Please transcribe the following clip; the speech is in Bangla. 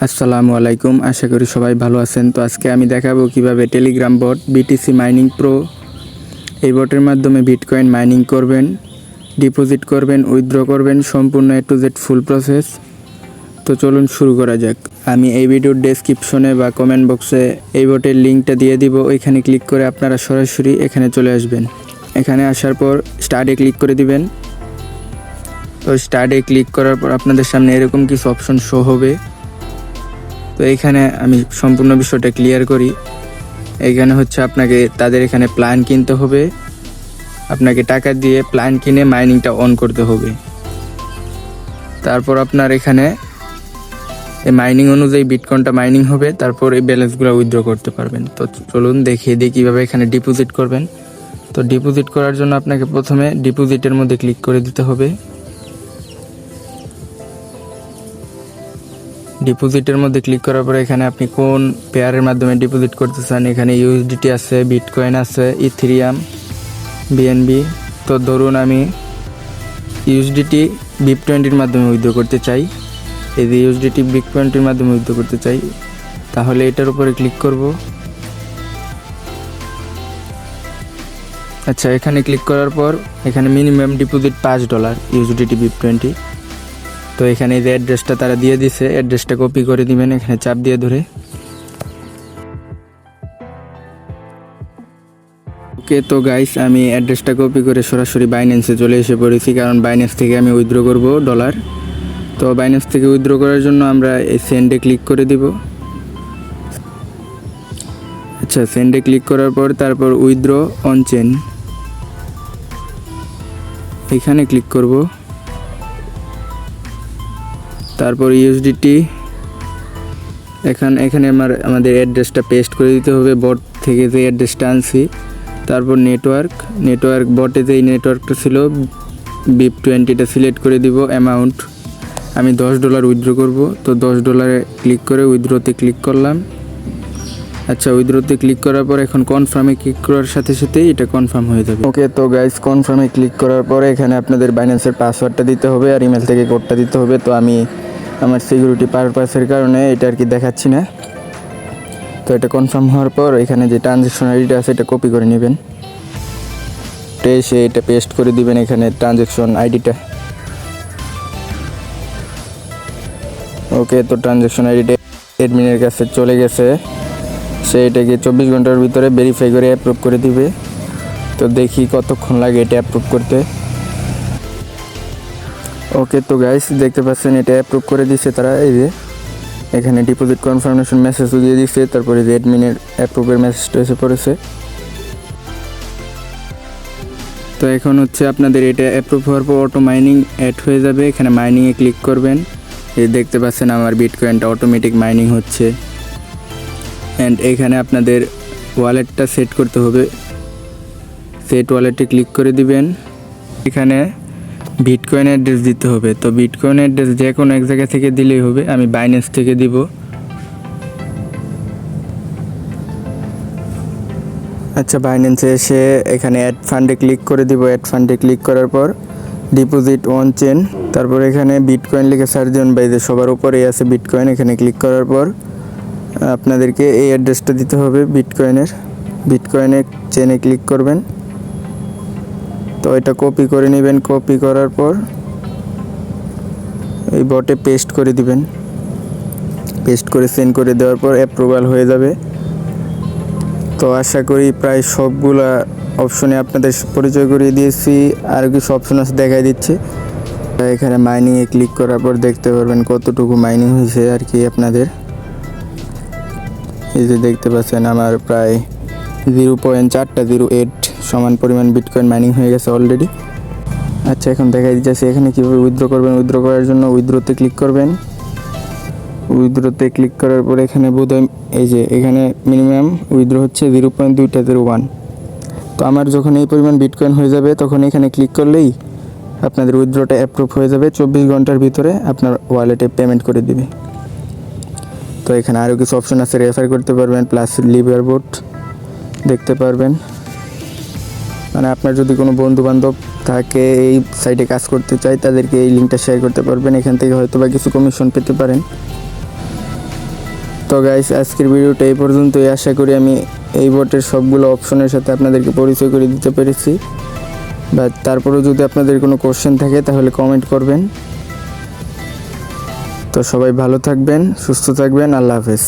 আসসালামু আলাইকুম, আশা করি সবাই ভালো আছেন। তো আজকে আমি দেখাবো কিভাবে Telegram bot BTC mining pro এই বটের মাধ্যমে বিটকয়েন মাইনিং করবেন, ডিপোজিট করবেন, উইথড্র করবেন, সম্পূর্ণ A to Z full process. তো চলুন শুরু করা যাক। আমি এই ভিডিওর ডেসক্রিপশনে বা কমেন্ট বক্সে এই বটের লিঙ্কটা দিয়ে দিব, ওইখানে ক্লিক করে আপনারা সরাসরি এখানে চলে আসবেন। এখানে আসার পর স্টার্টে ক্লিক করে দিবেন। তো স্টার্টে ক্লিক করার পর আপনাদের সামনে এরকম কিছু অপশন শো হবে। তো এইখানে আমি সম্পূর্ণ বিষয়টা ক্লিয়ার করি। এইখানে হচ্ছে আপনাকে তাদের এখানে প্ল্যান কিনতে হবে, আপনাকে টাকা দিয়ে প্ল্যান কিনে মাইনিংটা অন করতে হবে। তারপর আপনার এখানে এই মাইনিং অনুযায়ী বিটকয়েনটা মাইনিং হবে, তারপর এই ব্যালেন্সগুলো উইথড্র করতে পারবেন। তো চলুন দেখিয়ে দিই কীভাবে এখানে ডিপোজিট করবেন। তো ডিপোজিট করার জন্য আপনাকে প্রথমে ডিপোজিটের মধ্যে ক্লিক করে দিতে হবে। ডিপোজিটের মধ্যে ক্লিক করার পরে এখানে আপনি কোন পেয়ারের মাধ্যমে ডিপোজিট করতে চান, এখানে ইউএসডিটি আছে, বিটকয়েন আছে, ইথেরিয়াম, বিএনবি। তো ধরুন আমি ইউএসডিটি BIP20 মাধ্যমে উইথড্র করতে চাই। এই যে ইউএসডিটি BIP20 মাধ্যমে উইথড্র করতে চাই, তাহলে এটার উপরে ক্লিক করব। আচ্ছা, এখানে ক্লিক করার পর এখানে মিনিমাম ডিপোজিট $5 ইউএসডিটি BIP20। তো এখানে যে অ্যাড্রেসটা তারা দিয়ে দিছে, অ্যাড্রেসটা কপি করে দিবেন এখানে চাপ দিয়ে ধরে। ওকে, তো গাইস আমি অ্যাড্রেসটা কপি করে সরাসরি বাইন্যান্সে চলে এসে পড়েছি, কারণ বাইন্যান্স থেকে আমি উইথড্র করব ডলার। তো বাইন্যান্স থেকে উইথড্র করার জন্য আমরা এই সেন্ডে ক্লিক করে দিব। আচ্ছা, সেন্ডে ক্লিক করার পর তারপর উইথড্র অন চেন এখানে ক্লিক করব। তারপর ইউএসডিটি এখানে আমাদের অ্যাড্রেসটা পেস্ট করে দিতে হবে, বট থেকে যে অ্যাড্রেসটা আনছি। তারপর নেটওয়ার্ক বটে যেই নেটওয়ার্কটা ছিল BIP20টা সিলেক্ট করে দিব। অ্যামাউন্ট আমি $10 উইথড্র করব। তো $10 ক্লিক করে উইথড্রোতে ক্লিক করলাম। আচ্ছা, উইথড্রোতে ক্লিক করার পর এখন কনফার্মে ক্লিক করার সাথে সাথেই এটা কনফার্ম হয়ে যাবে। ওকে, তো গাইস কনফার্মে ক্লিক করার পরে এখানে আপনাদের বাইন্যান্সের পাসওয়ার্ডটা দিতে হবে আর ইমেল থেকে কোডটা দিতে হবে। তো আমি আমার সিকিউরিটি পারপাসের কারণে এটা আর কি দেখাচ্ছি না। তো এটা কনফার্ম হওয়ার পর এখানে যে ট্রানজ্যাকশন আইডিটা আছে এটা কপি করে নেবেন, এসে এটা পেস্ট করে দিবেন এখানে ট্রানজ্যাকশন আইডিটা। ওকে, তো ট্রানজ্যাকশন আইডিটা অ্যাডমিনের কাছে চলে গেছে, সে এটাকে 24 ঘন্টার ভিতরে ভেরিফাই করে অ্যাপ্রুভ করে দিবে। তো দেখি কতক্ষণ লাগে এটা অ্যাপ্রুভ করতে। ওকে, তো গাইস দেখতে পাচ্ছেন এটা অ্যাপ্রুভ করে দিচ্ছে তারা। এই যে এখানে ডিপোজিট কনফার্মেশন মেসেজও দিয়ে দিচ্ছে, তারপরে যে অ্যাডমিনের অ্যাপ্রুভের মেসেজটা এসে পড়েছে। তো এখন হচ্ছে আপনাদের এটা অ্যাপ্রুভ হওয়ার পর অটো মাইনিং অ্যাড হয়ে যাবে। এখানে মাইনিংয়ে ক্লিক করবেন। এই দেখতে পাচ্ছেন আমার বিটকয়েনটা অটোমেটিক মাইনিং হচ্ছে। অ্যান্ড এখানে আপনাদের ওয়ালেটটা সেট করতে হবে, সেট ওয়ালেটে ক্লিক করে দিবেন। এখানে বিটকয়েন অ্যাড্রেস দিতে হবে। তো বিটকয়েন অ্যাড্রেস যে কোনো এক জায়গা থেকে দিলেই হবে, আমি বাইন্যান্স থেকে দিব। আচ্ছা, বাইন্যান্সে এসে এখানে অ্যাড ফান্ডে ক্লিক করে দিব। অ্যাড ফান্ডে ক্লিক করার পর ডিপোজিট অন চেন, তারপর এখানে বিটকয়েন লিখে সার্চ দেবেন। বাইরে সবার উপরেই আছে বিটকয়েন। এখানে ক্লিক করার পর আপনাদেরকে এই অ্যাড্রেসটা দিতে হবে বিটকয়েনের চেনে ক্লিক করবেন। তো এটা কপি করে নেবেন। কপি করার পর এই বটে পেস্ট করে দিবেন। পেস্ট করে সেন্ড করে দেওয়ার পর অ্যাপ্রুভাল হয়ে যাবে। তো আশা করি প্রায় সবগুলা অপশনে আপনাদের পরিচয় করিয়ে দিয়েছি, আর কিছু অপশন আছে দেখাই দিচ্ছে। এখানে মাইনিংয়ে ক্লিক করার পর দেখতে পারবেন কতটুকু মাইনিং হয়েছে আর কি আপনাদের। এই যে দেখতে পাচ্ছেন আমার প্রায় 0.408 সমান পরিমাণ বিটকয়েন মাইনিং হয়ে গেছে অলরেডি। আচ্ছা, এখন দেখাই দিচ্ছি এখানে কীভাবে উইথড্র করবেন। উইথড্র করার জন্য উইথড্রোতে ক্লিক করবেন। উইথড্রোতে ক্লিক করার পর এখানে বোধহয় এই যে এখানে মিনিমাম উইথড্র হচ্ছে 0.201। তো আমার যখন এই পরিমাণ বিটকয়েন হয়ে যাবে তখন এখানে ক্লিক করলেই আপনাদের উইথড্রটা অ্যাপ্রুভ হয়ে যাবে। 24 ঘন্টার ভিতরে আপনার ওয়ালেটে পেমেন্ট করে দিবে। তো এখানে আরও কিছু অপশন আছে, রেফার করতে পারবেন, প্লাস লিভার বোট দেখতে পারবেন। মানে আপনার যদি কোনো বন্ধুবান্ধব থাকে এই সাইটে কাজ করতে চায়, তাদেরকে এই লিঙ্কটা শেয়ার করতে পারবেন। এখান থেকে হয়তো বা কিছু কমিশন পেতে পারেন। তো গাইস আজকের ভিডিওটা এই পর্যন্তই। আশা করি আমি এই বটের সবগুলো অপশনের সাথে আপনাদেরকে পরিচয় করে দিতে পেরেছি। বা তারপরেও যদি আপনাদের কোনো কোশ্চেন থাকে তাহলে কমেন্ট করবেন। তো সবাই ভালো থাকবেন, সুস্থ থাকবেন, আল্লাহ হাফেজ।